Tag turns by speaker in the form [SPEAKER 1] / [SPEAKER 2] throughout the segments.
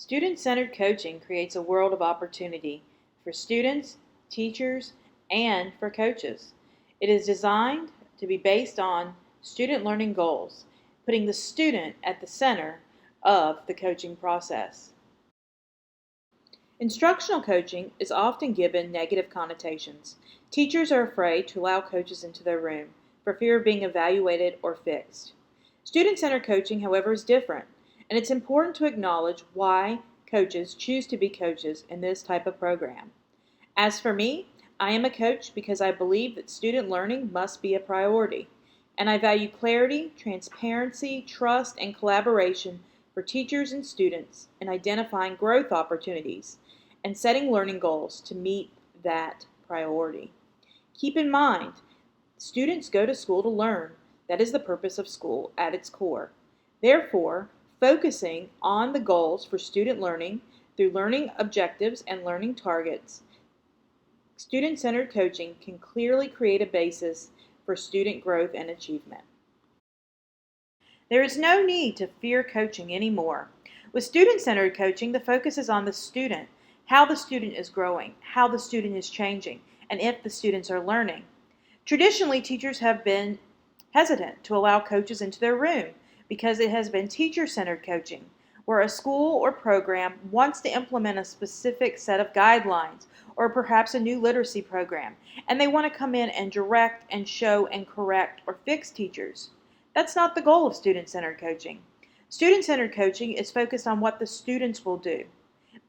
[SPEAKER 1] Student-centered coaching creates a world of opportunity for students, teachers, and for coaches. It is designed to be based on student learning goals, putting the student at the center of the coaching process. Instructional coaching is often given negative connotations. Teachers are afraid to allow coaches into their room for fear of being evaluated or fixed. Student-centered coaching, however, is different, and it's important to acknowledge why coaches choose to be coaches in this type of program. As for me, I am a coach because I believe that student learning must be a priority, and I value clarity, transparency, trust, and collaboration for teachers and students in identifying growth opportunities and setting learning goals to meet that priority. Keep in mind, students go to school to learn. That is the purpose of school at its core. Therefore, focusing on the goals for student learning through learning objectives and learning targets, student-centered coaching can clearly create a basis for student growth and achievement. There is no need to fear coaching anymore. With student-centered coaching, the focus is on the student, how the student is growing, how the student is changing, and if the students are learning. Traditionally, teachers have been hesitant to allow coaches into their room because it has been teacher-centered coaching, where a school or program wants to implement a specific set of guidelines or perhaps a new literacy program, and they want to come in and direct and show and correct or fix teachers. That's not the goal of student-centered coaching. Student-centered coaching is focused on what the students will do.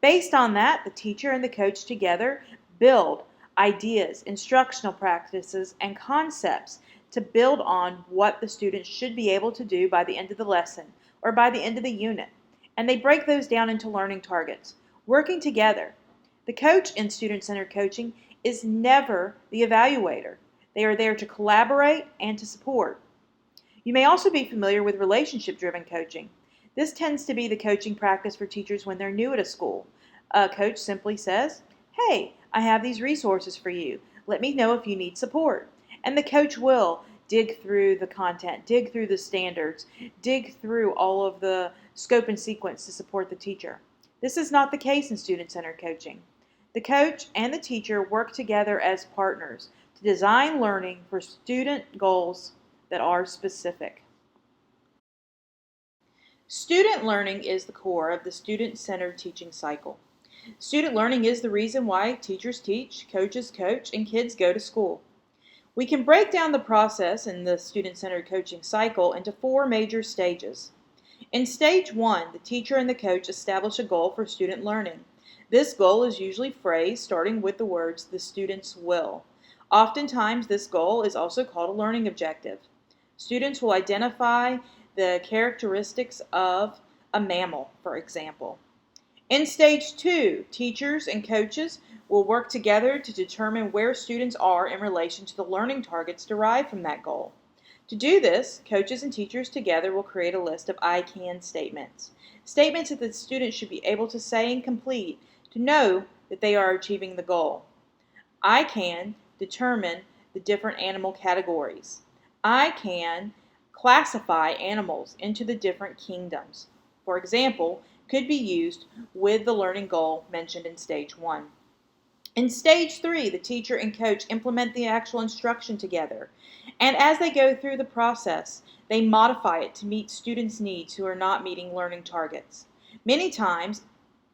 [SPEAKER 1] Based on that, the teacher and the coach together build ideas, instructional practices, and concepts to build on what the students should be able to do by the end of the lesson or by the end of the unit. And they break those down into learning targets. Working together, the coach in student-centered coaching is never the evaluator. They are there to collaborate and to support. You may also be familiar with relationship-driven coaching. This tends to be the coaching practice for teachers when they're new at a school. A coach simply says, "Hey, I have these resources for you. Let me know if you need support." And the coach will dig through the content, dig through the standards, dig through all of the scope and sequence to support the teacher. This is not the case in student-centered coaching. The coach and the teacher work together as partners to design learning for student goals that are specific. Student learning is the core of the student-centered teaching cycle. Student learning is the reason why teachers teach, coaches coach, and kids go to school. We can break down the process in the student-centered coaching cycle into 4 major stages. In stage 1, the teacher and the coach establish a goal for student learning. This goal is usually phrased starting with the words, "the students will." Oftentimes, this goal is also called a learning objective. Students will identify the characteristics of a mammal, for example. In stage 2, teachers and coaches will work together to determine where students are in relation to the learning targets derived from that goal. To do this, coaches and teachers together will create a list of I can statements. Statements that the students should be able to say and complete to know that they are achieving the goal. I can determine the different animal categories. I can classify animals into the different kingdoms. For example, could be used with the learning goal mentioned in stage 1. In stage 3, the teacher and coach implement the actual instruction together, and as they go through the process, they modify it to meet students' needs who are not meeting learning targets. Many times,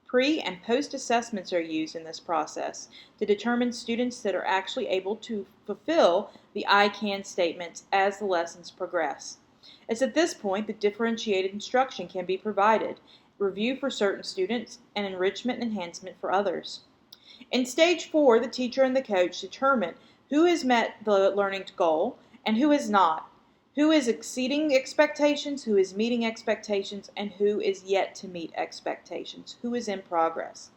[SPEAKER 1] pre- and post-assessments are used in this process to determine students that are actually able to fulfill the I can statements as the lessons progress. It's at this point that differentiated instruction can be provided, review for certain students, and enrichment and enhancement for others. In stage 4, the teacher and the coach determine who has met the learning goal and who has not, who is exceeding expectations, who is meeting expectations, and who is yet to meet expectations, who is in progress.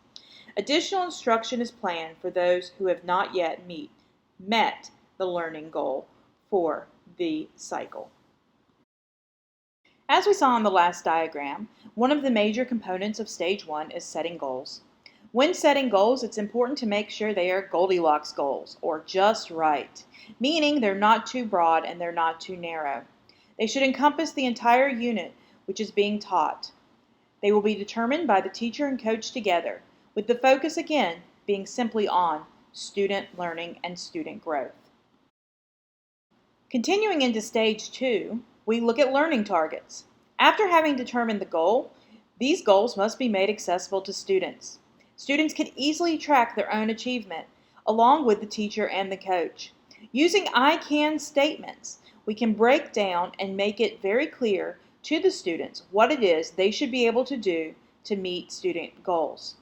[SPEAKER 1] Additional instruction is planned for those who have not yet met the learning goal for the cycle. As we saw in the last diagram, one of the major components of stage 1 is setting goals. When setting goals, it's important to make sure they are Goldilocks goals, or just right, meaning they're not too broad and they're not too narrow. They should encompass the entire unit which is being taught. They will be determined by the teacher and coach together, with the focus again being simply on student learning and student growth. Continuing into stage 2, we look at learning targets. After having determined the goal, these goals must be made accessible to students. Students can easily track their own achievement along with the teacher and the coach. Using I can statements, we can break down and make it very clear to the students what it is they should be able to do to meet student goals.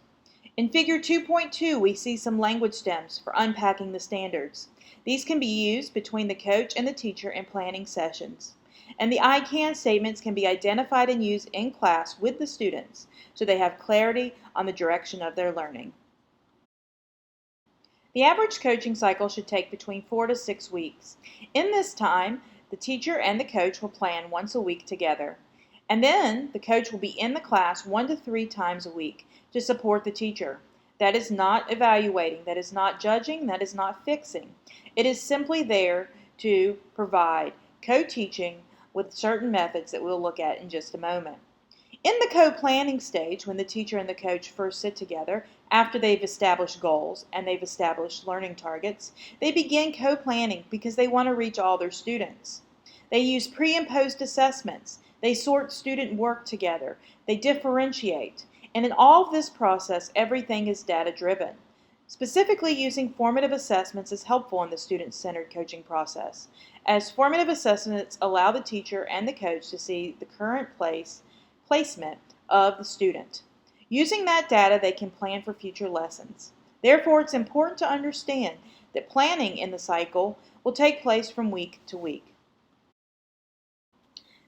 [SPEAKER 1] In Figure 2.2, we see some language stems for unpacking the standards. These can be used between the coach and the teacher in planning sessions. And the I can statements can be identified and used in class with the students so they have clarity on the direction of their learning. The average coaching cycle should take between 4 to 6 weeks. In this time, the teacher and the coach will plan once a week together. And then the coach will be in the class 1 to 3 times a week to support the teacher. That is not evaluating, that is not judging, that is not fixing. It is simply there to provide co-teaching with certain methods that we'll look at in just a moment. In the co-planning stage, when the teacher and the coach first sit together, after they've established goals and they've established learning targets, they begin co-planning because they want to reach all their students. They use pre- and post-assessments. They sort student work together. They differentiate. And in all of this process, everything is data-driven. Specifically, using formative assessments is helpful in the student-centered coaching process, as formative assessments allow the teacher and the coach to see the current placement of the student. Using that data, they can plan for future lessons. Therefore, it's important to understand that planning in the cycle will take place from week to week.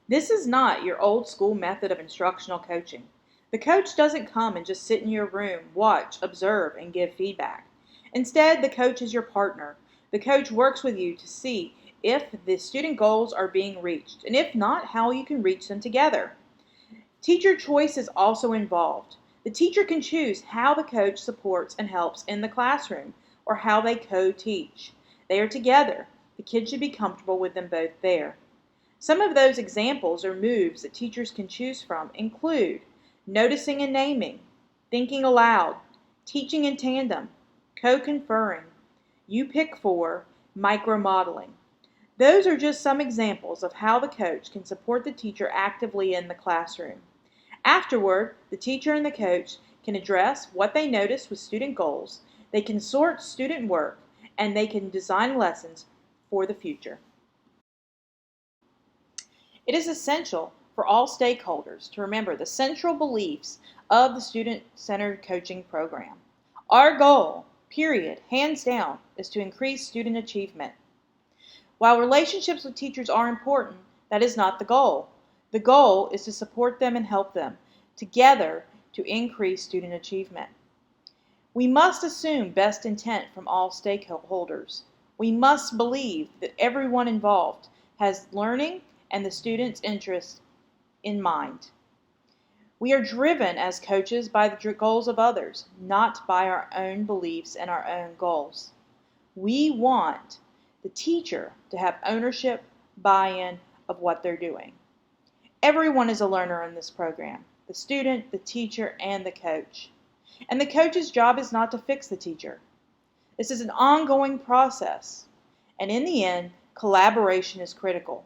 [SPEAKER 1] This is not your old school method of instructional coaching. The coach doesn't come and just sit in your room, watch, observe, and give feedback. Instead, the coach is your partner. The coach works with you to see if the student goals are being reached, and if not, how you can reach them together. Teacher choice is also involved. The teacher can choose how the coach supports and helps in the classroom, or how they co-teach. They are together. The kids should be comfortable with them both there. Some of those examples or moves that teachers can choose from include noticing and naming, thinking aloud, teaching in tandem, co-conferring, you pick four, micro-modeling. Those are just some examples of how the coach can support the teacher actively in the classroom. Afterward, the teacher and the coach can address what they noticed with student goals, they can sort student work, and they can design lessons for the future. It is essential for all stakeholders to remember the central beliefs of the student-centered coaching program. Our goal, period, hands down, is to increase student achievement. While relationships with teachers are important, that is not the goal. The goal is to support them and help them together to increase student achievement. We must assume best intent from all stakeholders. We must believe that everyone involved has learning and the student's interest in mind. We are driven as coaches by the goals of others, not by our own beliefs and our own goals. We want the teacher to have ownership, buy-in of what they're doing. Everyone is a learner in this program, the student, the teacher, and the coach. And the coach's job is not to fix the teacher. This is an ongoing process, and in the end, collaboration is critical.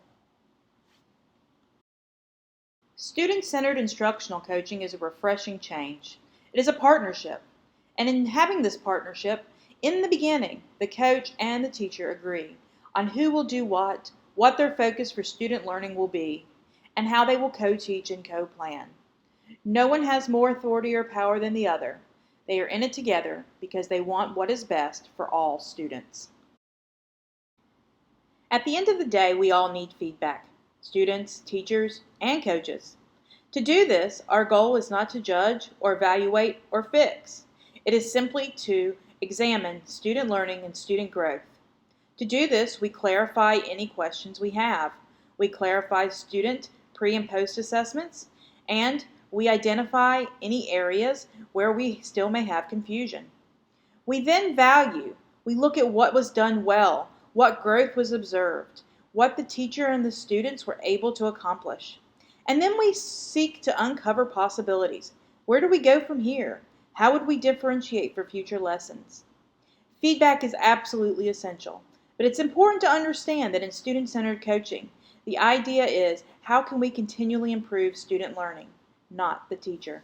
[SPEAKER 1] Student-centered instructional coaching is a refreshing change. It is a partnership, and in having this partnership, in the beginning, the coach and the teacher agree on who will do what their focus for student learning will be, and how they will co-teach and co-plan. No one has more authority or power than the other. They are in it together because they want what is best for all students. At the end of the day, we all need feedback. Students, teachers, and coaches. To do this, our goal is not to judge or evaluate or fix. It is simply to examine student learning and student growth. To do this, we clarify any questions we have. We clarify student pre- and post-assessments, and we identify any areas where we still may have confusion. We then value. We look at what was done well, what growth was observed, what the teacher and the students were able to accomplish. And then we seek to uncover possibilities. Where do we go from here? How would we differentiate for future lessons? Feedback is absolutely essential, but it's important to understand that in student-centered coaching, the idea is how can we continually improve student learning, not the teacher.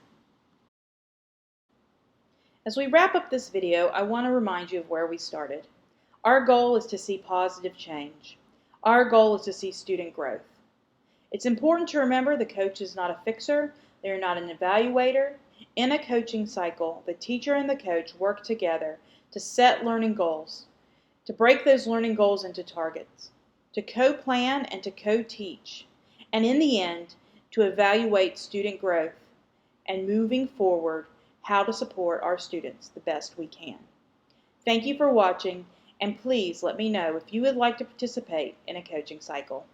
[SPEAKER 1] As we wrap up this video, I want to remind you of where we started. Our goal is to see positive change. Our goal is to see student growth. It's important to remember the coach is not a fixer, they are not an evaluator. In a coaching cycle, the teacher and the coach work together to set learning goals, to break those learning goals into targets, to co-plan and to co-teach, and in the end, to evaluate student growth and moving forward, how to support our students the best we can. Thank you for watching, and please let me know if you would like to participate in a coaching cycle.